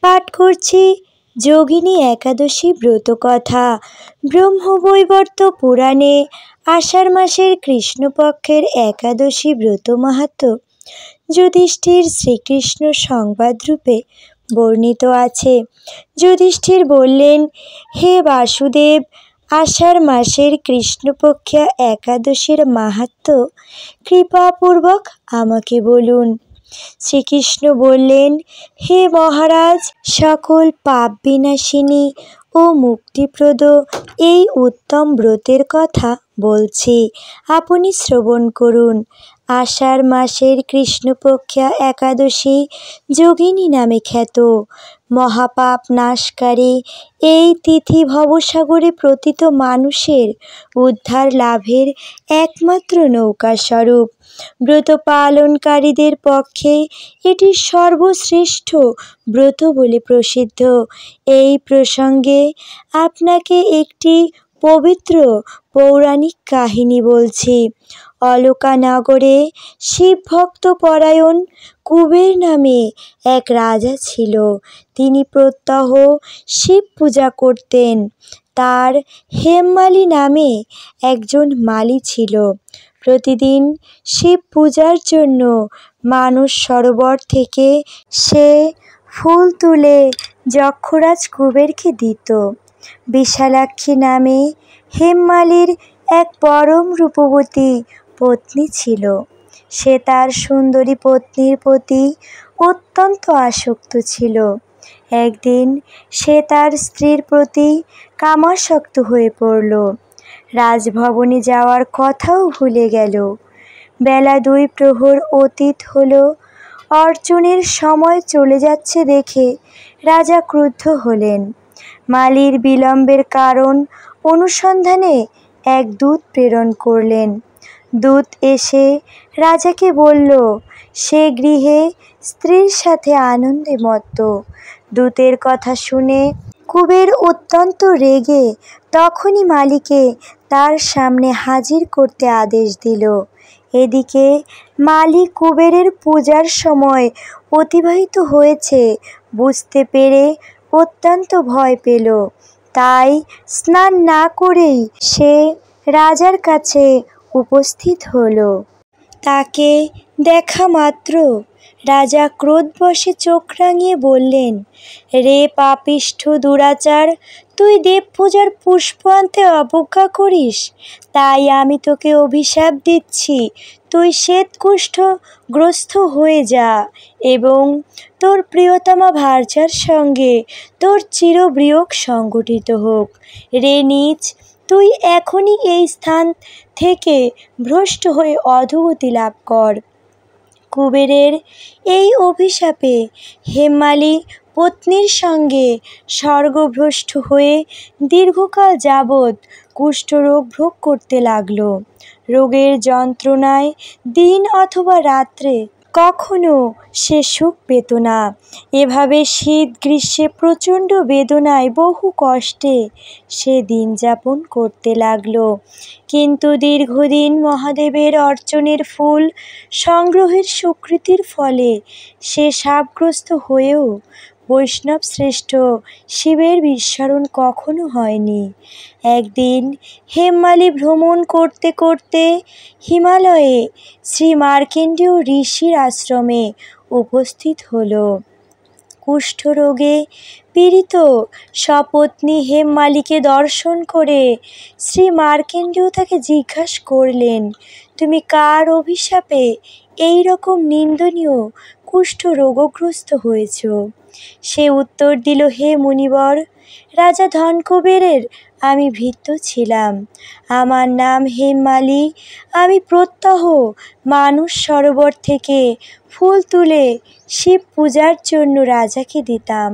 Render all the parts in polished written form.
পাঠ করছি যোগিনী একাদশী ব্রত কথা। ব্রহ্মবৈবর্ত পুরাণে আষাঢ় মাসের কৃষ্ণপক্ষের একাদশী ব্রত মাহাত্ম্য যুধিষ্ঠির শ্রীকৃষ্ণ সংবাদরূপে বর্ণিত আছে। যুধিষ্ঠির বললেন, হে বাসুদেব, আষাঢ় মাসের কৃষ্ণপক্ষা একাদশীর মাহাত্ম্য কৃপাপূর্বক আমাকে বলুন। শ্রীকৃষ্ণ বললেন, হে মহারাজ, সকল পাপ বিনাশিনী ও মুক্তিপ্রদ এই উত্তম ব্রতের কথা বলছি, আপনি শ্রবণ করুন। আষাঢ় মাসের কৃষ্ণপক্ষা একাদশী যোগিনী নামে খ্যাত। মহাপাপ নাশকারী এই তিথি ভবসাগরে পতিত মানুষের উদ্ধার লাভের একমাত্র নৌকাস্বরূপ। ব্রত পালনকারীদের পক্ষে এটি সর্বশ্রেষ্ঠ ব্রত বলে প্রসিদ্ধ। এই প্রসঙ্গে আপনাকে একটি পবিত্র পৌরাণিক কাহিনী বলছি। অলকানগরে শিবভক্ত পরায়ণ কুবের নামে এক রাজা ছিল। তিনি প্রত্যহ শিব পূজা করতেন। তার হেমমালি নামে একজন মালি ছিল। প্রতিদিন শিব পূজার জন্য মানস সরোবর থেকে সে ফুল তুলে যক্ষরাজ কুবেরকে দিত। বিশালাক্ষী নামে হেমমালির এক পরম রূপবতী পত্নী ছিল। সে তার সুন্দরী পত্নীর প্রতি অত্যন্ত আসক্ত ছিল। একদিন সে তার স্ত্রীর প্রতি কামাসক্ত হয়ে পড়ল। রাজভবনে যাওয়ার কথাও ভুলে গেল। বেলা 2 প্রহর অতীত হল। অর্চনের সময় চলে যাচ্ছে দেখে রাজা ক্রুদ্ধ হলেন। মালির বিলম্বের কারণ অনুসন্ধানে এক দূত প্রেরণ করলেন। দূত এসে রাজাকে বলল, সে গৃহে স্ত্রীর সাথে আনন্দে মত্ত। দূতের কথা শুনে কুবের অত্যন্ত রেগে তখনই মালিকে তার সামনে হাজির করতে আদেশ দিল। এদিকে মালি কুবেরের পূজার সময় অতিবাহিত হয়েছে বুঝতে পেরে অত্যন্ত ভয় পেল। তাই স্নান না করেই সে রাজার কাছে উপস্থিত হল। তাকে দেখা মাত্র রাজা ক্রোধবশে চোখ রাঙিয়ে বললেন, রে পাপিষ্ঠ দুরাচার, তুই দেব পূজার পুষ্প আনতে অবজ্ঞা করিস, তাই আমি তোকে অভিশাপ দিচ্ছি, তুই শ্বেতকুষ্ঠগ্রস্ত হয়ে যা এবং তোর প্রিয়তমা ভার্যার সঙ্গে তোর চিরবিয়োগ সংঘটিত হোক। রে নীচ, তুই এখনই এই স্থান থেকে ভ্রষ্ট হয়ে অধোগতি লাভ কর। কুবেরের এই অভিশাপে হেমমালি পত্নীর সঙ্গে স্বর্গভ্রষ্ট হয়ে দীর্ঘকাল যাবৎ কুষ্ঠরোগ ভোগ করতে লাগল। রোগের যন্ত্রণায় দিন অথবা রাত্রে কখনো সে সুখ পেত না। এভাবে শীত গ্রীষ্মে প্রচণ্ড বেদনায় বহু কষ্টে সে দিন যাপন করতে লাগল। কিন্তু দীর্ঘদিন মহাদেবের অর্চনের ফুল সংগ্রহের সুকৃতির ফলে সে শাপগ্রস্ত হয়েও বৈষ্ণব শ্রেষ্ঠ শিবের বিস্মরণ কখনো হয়নি। একদিন হেমমালি ভ্রমণ করতে করতে হিমালয়ে শ্রী মার্কণ্ডেয় ঋষির আশ্রমে উপস্থিত হল। কুষ্ঠরোগে পীড়িত সপত্নী হেমমালিকে দর্শন করে শ্রী মার্কণ্ডেয় তাকে জিজ্ঞাসা করলেন, তুমি কার অভিশাপে এই রকম নিন্দনীয় কুষ্ঠরোগগ্রস্ত হয়েছ? সে উত্তর দিল, হে মুনিবর, রাজা ধনকুবেরের আমি ভৃত্য ছিলাম। আমার নাম হেমমালি। আমি প্রত্যহ মানস সরোবর থেকে ফুল তুলে শিব পূজার জন্য রাজাকে দিতাম।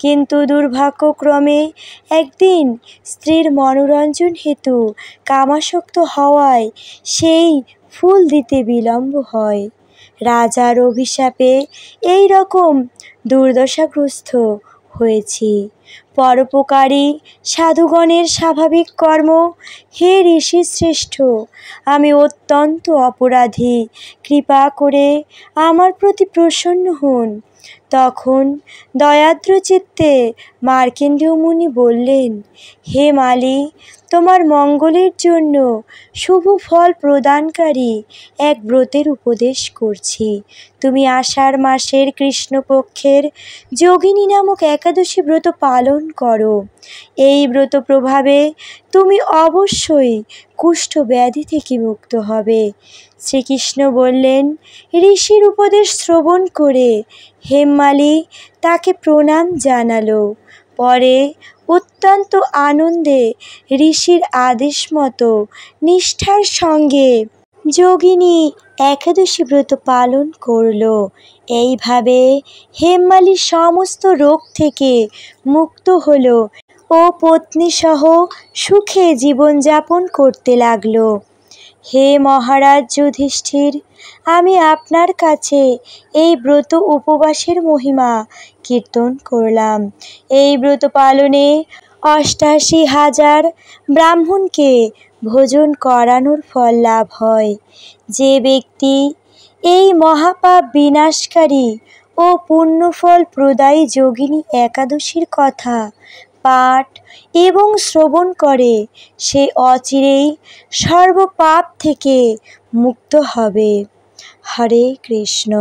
কিন্তু দুর্ভাগ্যক্রমে একদিন স্ত্রীর মনোরঞ্জন হেতু কামাসক্ত হওয়ায় সেই ফুল দিতে বিলম্ব হয়। রাজার অভিশাপে এই রকম দুর্দশাগ্রস্ত হয়েছি। পরোপকারী সাধুগণের স্বাভাবিক কর্ম। হে ঋষি শ্রেষ্ঠ, আমি অত্যন্ত অপরাধী, কৃপা করে আমার প্রতি প্রসন্ন হন। তখন দয়াদ্র চিত্তে মার্কেন্ডীয় মুনি বললেন, হে মালি, তোমার মঙ্গলের জন্য শুভ ফল প্রদানকারী এক ব্রতের উপদেশ করছি। তুমি আষাঢ় মাসের কৃষ্ণপক্ষের যোগিনী নামক একাদশী ব্রত পালন করো। এই ব্রত প্রভাবে তুমি অবশ্যই কুষ্ঠ ব্যাধি থেকে মুক্ত হবে। শ্রীকৃষ্ণ বললেন, ঋষির উপদেশ শ্রবণ করে হেমমালি তাকে প্রণাম জানালো। পরে অত্যন্ত আনন্দে ঋষির আদেশ মতো নিষ্ঠার সঙ্গে যোগিনী একাদশী ব্রত পালন করল। এইভাবে হেমমালি সমস্ত রোগ থেকে মুক্ত হলো ও পত্নীসহ সুখে জীবনযাপন করতে লাগলো। হে মহারাজ যুধিষ্ঠির, আমি আপনার কাছে এই ব্রত উপবাসের মহিমা কীর্তন করলাম। এই ব্রত পালনে ৮৮,০০০ ব্রাহ্মণকে ভোজন করানোর ফল লাভ হয়। যে ব্যক্তি এই মহাপাপ বিনাশকারী ও পুণ্যফল প্রদায়ী যোগিনী একাদশীর কথা পাঠ এবং শ্রবণ করে, সে অচিরেই সর্বপাপ থেকে মুক্ত হবে। হরে কৃষ্ণ।